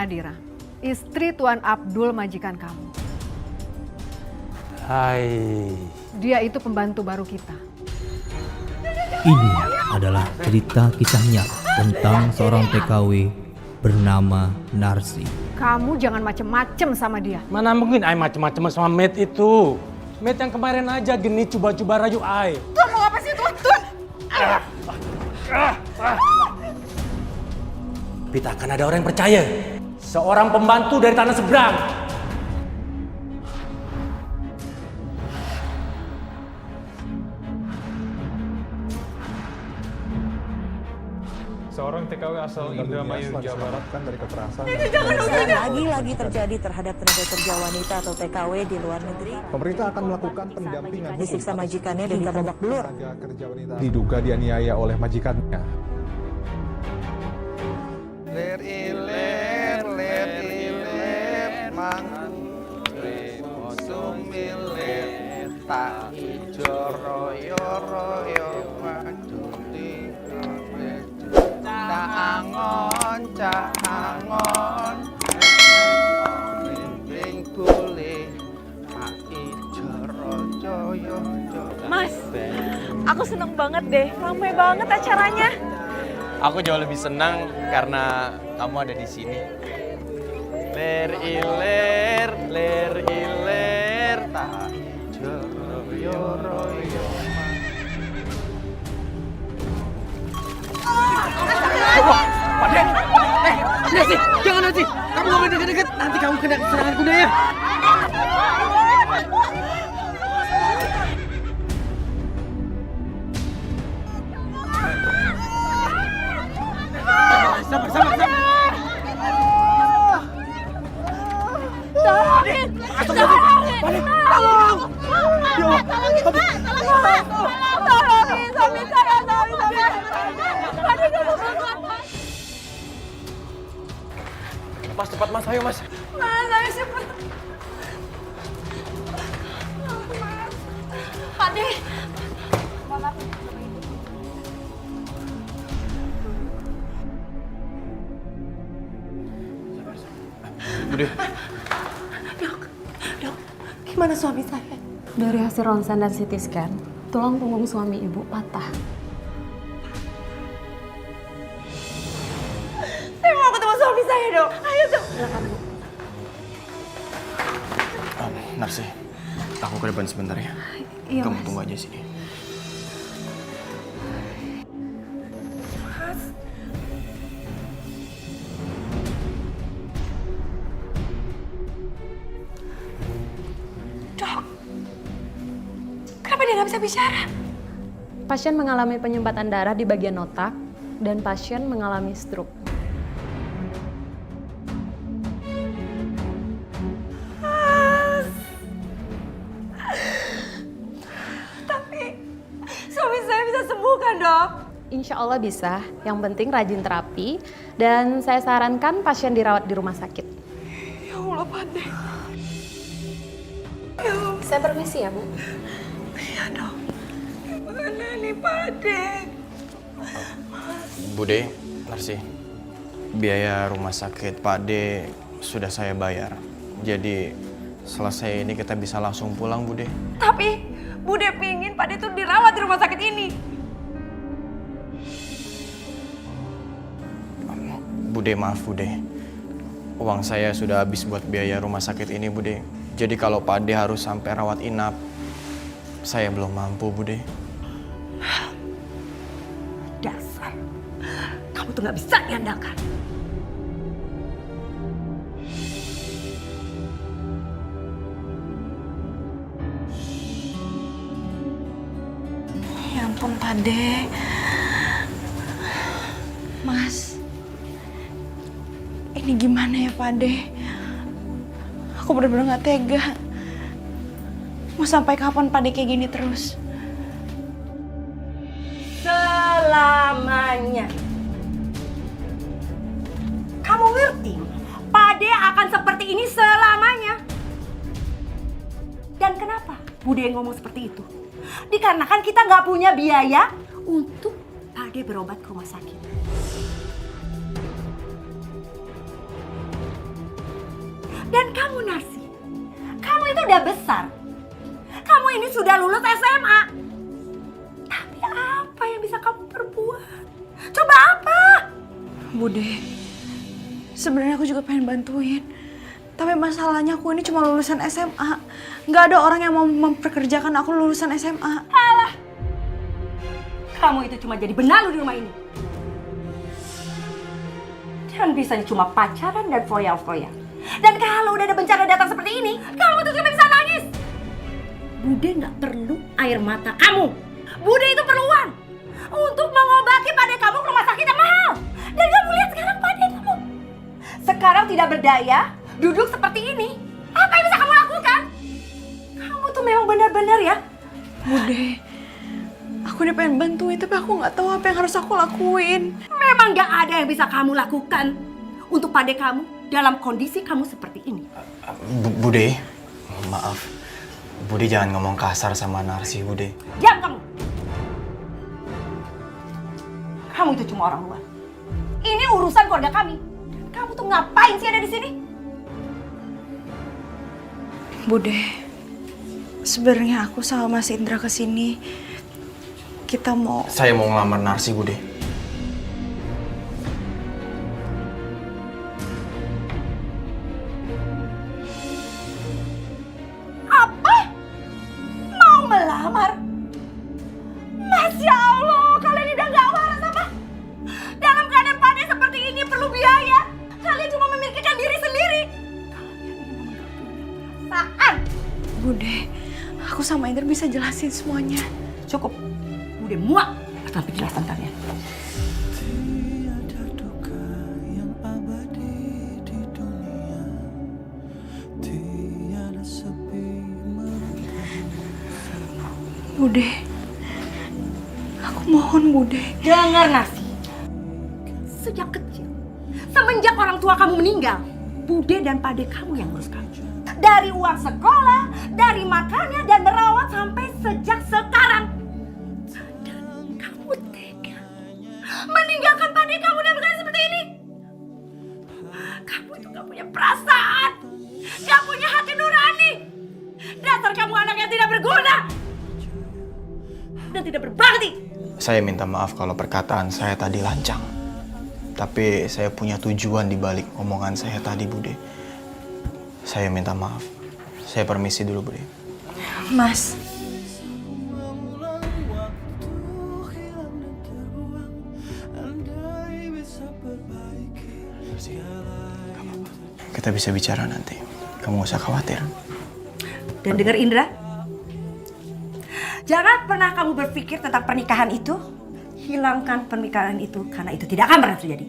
Nadira, istri Tuan Abdul majikan kamu. Hai. Dia itu pembantu baru kita. Ini adalah cerita kisah nyata tentang seorang TKW bernama Narsi. Kamu jangan macem-macem sama dia. Mana mungkin Ai macem-macem sama Matt itu. Matt yang kemarin aja gini coba-coba rayu Ai. Tuan mau apa sih Tuan? Kita akan ada orang yang percaya. Seorang pembantu dari tanah seberang. Seorang TKW asal Indramayu, Jawa Barat dari kekerasan. Lagi-lagi terjadi terhadap tenaga kerja wanita atau TKW di luar negeri. Pemerintah akan melakukan pendampingan Disiksa majikannya dan babak belur. tenaga kerja wanita diduga dianiaya oleh majikannya. Ler iler mangkuri mosum milir tak ijo royo maduli cak angon ring bule tak ijo royo. Mas, aku seneng banget deh, ramai banget acaranya. Aku jauh lebih senang karena kamu ada di sini. Ler iler tak ijo royo. Nanti, jangan nanti. Kamu gak boleh deket-deket. Nanti kamu kena serangan kuda ya. Sabar. Tolongin! Tolong! Tolongin suami saya, Mas cepat mas, ayo mas. Mas, ayo cepat. Pak De. Bude. Dok, gimana suami saya? Dari hasil ronsen dan CT scan, tulang punggung suami ibu patah. Saya mau ketemu suami saya, Dok. Ayo, Dok. Silakan, Bu. Narsi, aku ke depan sebentar ya. Iya, Kamu Mas. tunggu aja sini. Dok, kenapa dia nggak bisa bicara? Pasien mengalami penyumbatan darah di bagian otak dan pasien mengalami stroke. Tapi suami saya bisa sembuh kan, Dok? Insya Allah bisa, yang penting rajin terapi dan saya sarankan pasien dirawat di rumah sakit. Ya Allah, Pak De. Saya permisi ya, Bu. Iya, Dok. Gimana nih, Pak De? Bude, Narsi, biaya rumah sakit Pak D sudah saya bayar. Jadi selesai ini kita bisa langsung pulang, Bude. Tapi Bude pingin Pak De tuh dirawat di rumah sakit ini. Bude, maaf Bude. Uang saya sudah habis buat biaya rumah sakit ini, Bude. Jadi kalau Pak D harus sampai rawat inap, saya belum mampu, Bude. Dasar, kamu tuh nggak bisa diandalkan. Ya ampun, Pak De. Mas, ini gimana ya, Pak De? Aku bener-bener nggak tega. Mau sampai kapan Pak De kayak gini terus? Selamanya. Kamu ngerti? Pak De akan seperti ini selamanya. Dan kenapa Bude ngomong seperti itu? Dikarenakan kita nggak punya biaya untuk Pak De berobat ke rumah sakit. Dan kamu Narsi, kamu itu udah besar. Kamu ini sudah lulus SMA. Tapi apa yang bisa kamu perbuat? Coba apa? Bude, sebenarnya aku juga pengen bantuin. Tapi masalahnya aku ini cuma lulusan SMA. Nggak ada orang yang mau memperkerjakan aku lulusan SMA. Alah, kamu itu cuma jadi benalu di rumah ini. Dan bisanya cuma pacaran dan foya-foya. Dan kalau udah ada bencana datang seperti ini, kamu tuh cuma bisa nangis. Bude nggak perlu air mata kamu. Bude itu perlu uang untuk mengobati Pade kamu ke rumah sakit yang mahal. Dan kamu lihat sekarang Pade kamu. Sekarang tidak berdaya, duduk seperti ini. Apa yang bisa kamu lakukan? Kamu tuh memang benar-benar ya. Bude, aku udah pengen bantuin tapi aku nggak tahu apa yang harus aku lakuin. Memang nggak ada yang bisa kamu lakukan untuk Pade kamu dalam kondisi kamu seperti ini. Bude, maaf. Bude jangan ngomong kasar sama Narsi, Bude. Diam kamu. Kamu itu cuma orang luar. Ini urusan keluarga kami. Dan kamu tuh ngapain sih ada di sini? Bude, sebenarnya aku sama Mas Indra kesini. Kita mau... Saya mau ngelamar Narsi, Bude. Apa? Mau melamar? Masya Allah, kalian udah gak waras apa? Dalam keadaan Pade seperti ini perlu biaya. Kalian cuma memikirkan diri sendiri. Perasaan. Bude, aku sama Indra bisa jelasin semuanya. Cukup. Udah muak atas penjelasan kalian. Bude, aku mohon Bude. Dengar Narsi. Sejak kecil, semenjak orang tua kamu meninggal, Bude dan Pade kamu yang ngurus kamu. Dari uang sekolah, dari makannya dan merawat sampai sejak sekarang. Dan kamu tega meninggalkan Pade kamu dan berkata seperti ini. Kamu itu gak punya perasaan, gak punya hati nurani. Dasar kamu anak yang tidak berguna dan tidak berbakti. Saya minta maaf kalau perkataan saya tadi lancang. Tapi saya punya tujuan di balik omongan saya tadi, Bude. Saya minta maaf. Saya permisi dulu, Bude. Mas, Kita bisa bicara nanti. Kamu gak usah khawatir. Dan dengar Indra, jangan pernah kamu berpikir tentang pernikahan itu. Hilangkan pernikahan itu karena itu tidak akan pernah terjadi.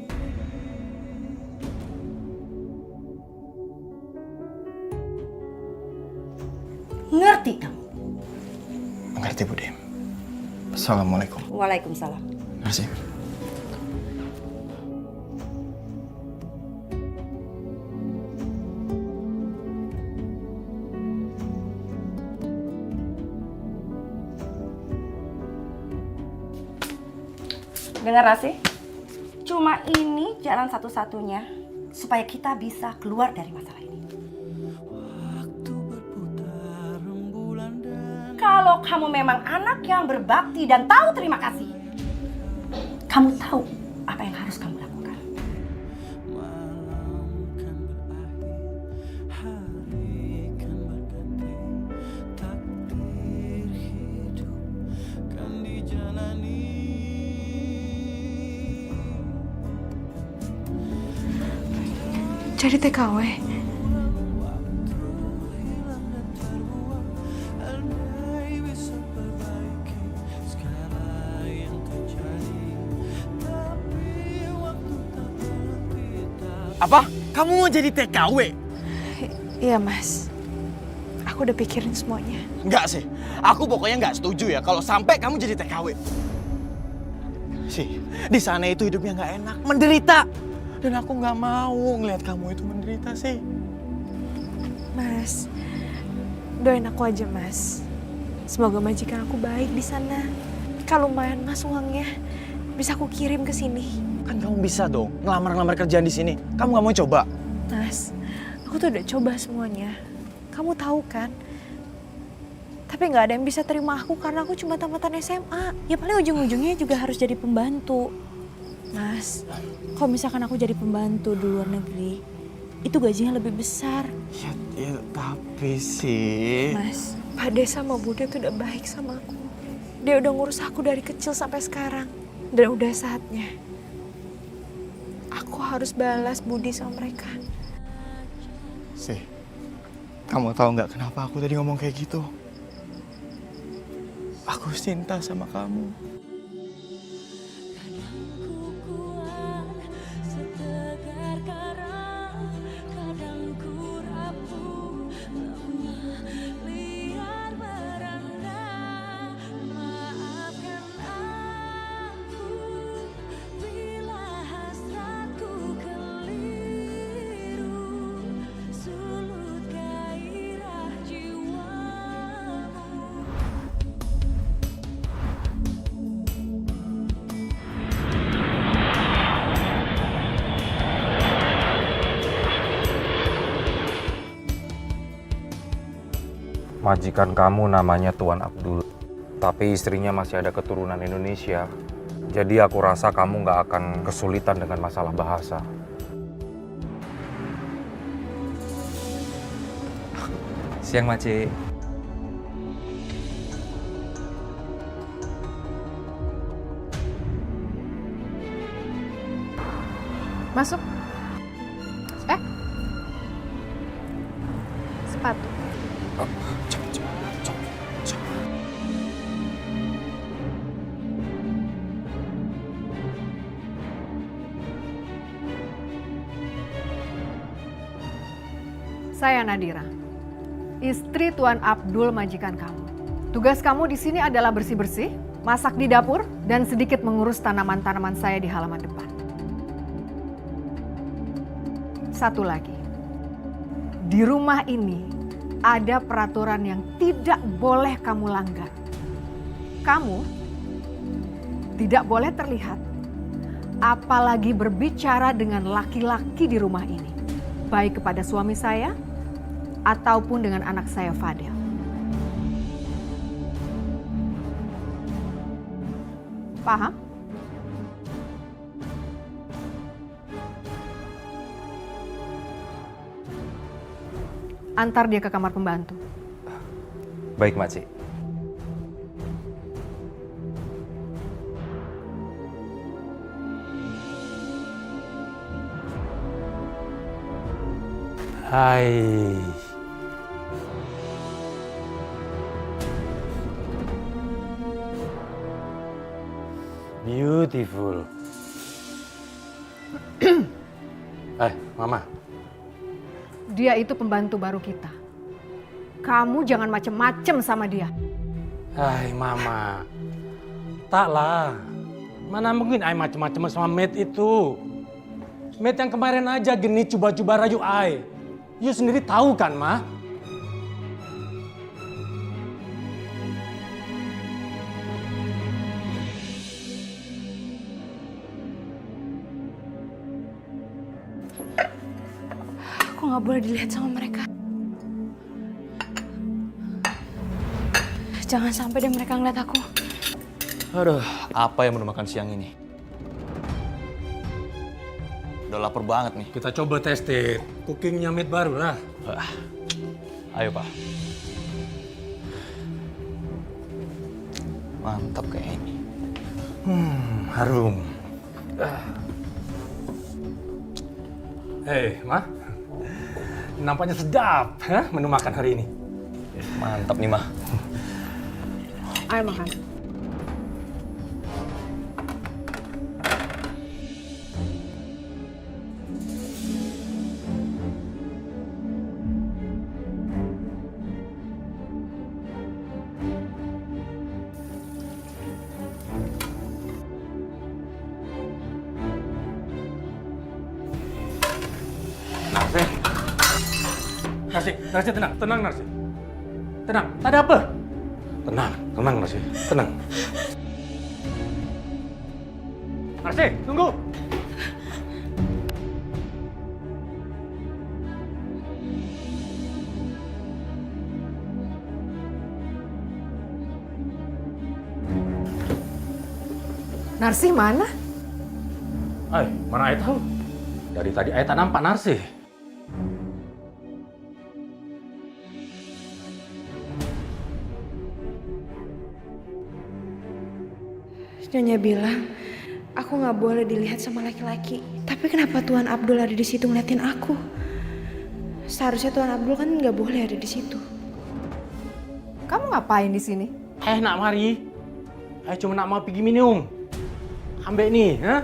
Ngerti kamu? Mengerti, Bude. Assalamualaikum. Waalaikumsalam. Terima kasih. Dengar Rasi, cuma ini jalan satu-satunya supaya kita bisa keluar dari masalah ini. Kalau kamu memang anak yang berbakti dan tahu terima kasih, kamu tahu apa yang harus kamu lakukan. jadi TKW. Apa? Kamu mau jadi TKW? Iya Mas, aku udah pikirin semuanya. Enggak sih, aku pokoknya nggak setuju ya kalau sampai kamu jadi TKW. Sih, di sana itu hidupnya nggak enak, menderita. Dan aku nggak mau ngeliat kamu itu menderita sih. Mas, doain aku aja Mas. Semoga majikan aku baik di sana. Kalau lumayan Mas uangnya, bisa aku kirim ke sini. Kan kamu bisa dong ngelamar-ngelamar kerjaan di sini. Kamu nggak mau coba? Mas, aku Aku tuh udah coba semuanya. Kamu tahu kan? Tapi nggak ada yang bisa terima aku karena aku cuma tamatan SMA. Ya paling ujung-ujungnya juga harus jadi pembantu. Mas, kalau misalkan aku jadi pembantu di luar negeri, itu gajinya lebih besar. Ya tapi sih... Mas, Pak De sama Bude tuh udah baik sama aku. Dia udah ngurus aku dari kecil sampai sekarang. Dan udah saatnya aku harus balas budi sama mereka. Sih, kamu tahu nggak kenapa aku tadi ngomong kayak gitu? Aku cinta sama kamu. Majikan kamu namanya Tuan Abdul, tapi istrinya masih ada keturunan Indonesia. Jadi aku rasa kamu nggak akan kesulitan dengan masalah bahasa. Siang, Maci. Masuk. Sepatu. Saya Nadira, istri Tuan Abdul majikan kamu. Tugas kamu di sini adalah bersih-bersih, masak di dapur, dan sedikit mengurus tanaman-tanaman saya di halaman depan. Satu lagi, di rumah ini ada peraturan yang tidak boleh kamu langgar. Kamu tidak boleh terlihat, apalagi berbicara dengan laki-laki di rumah ini, baik kepada suami saya ataupun dengan anak saya Fadel. Paham? Antar dia ke kamar pembantu. Baik, Maci. Hai. Beautiful. Mama. Dia itu pembantu baru kita. Kamu jangan macem-macem sama dia. Hai, Mama. Taklah. Mana mungkin ai macem-macem sama Matt itu. Matt yang kemarin aja genit coba-coba rayu ai. You sendiri tahu kan, Ma? Aku nggak boleh dilihat sama mereka. Jangan sampai deh mereka ngeliat aku. Aduh, apa yang menu makan siang ini? Udah lapar banget nih. Kita coba tested cookingnya Matt baru lah. Ayo, Pak. Mantap kayak ini. Harum. Hei, Ma. Nampaknya sedap, menu makan hari ini. Mantap nih, Ma. Ayo makan. Narsi, tenang Narsi. Tenang, ada apa? Tenang Narsi, tenang. Narsi, tunggu. Narsih mana? Mana Ai tahu? Dari tadi Ai tak nampak Narsih. Nyonya bilang, aku nggak boleh dilihat sama laki-laki. Tapi kenapa Tuan Abdul ada di situ ngeliatin aku? Seharusnya Tuan Abdul kan nggak boleh ada di situ. Kamu ngapain di sini? Nak mari. Cuma nak mau pergi minum. Ambil nih, ha?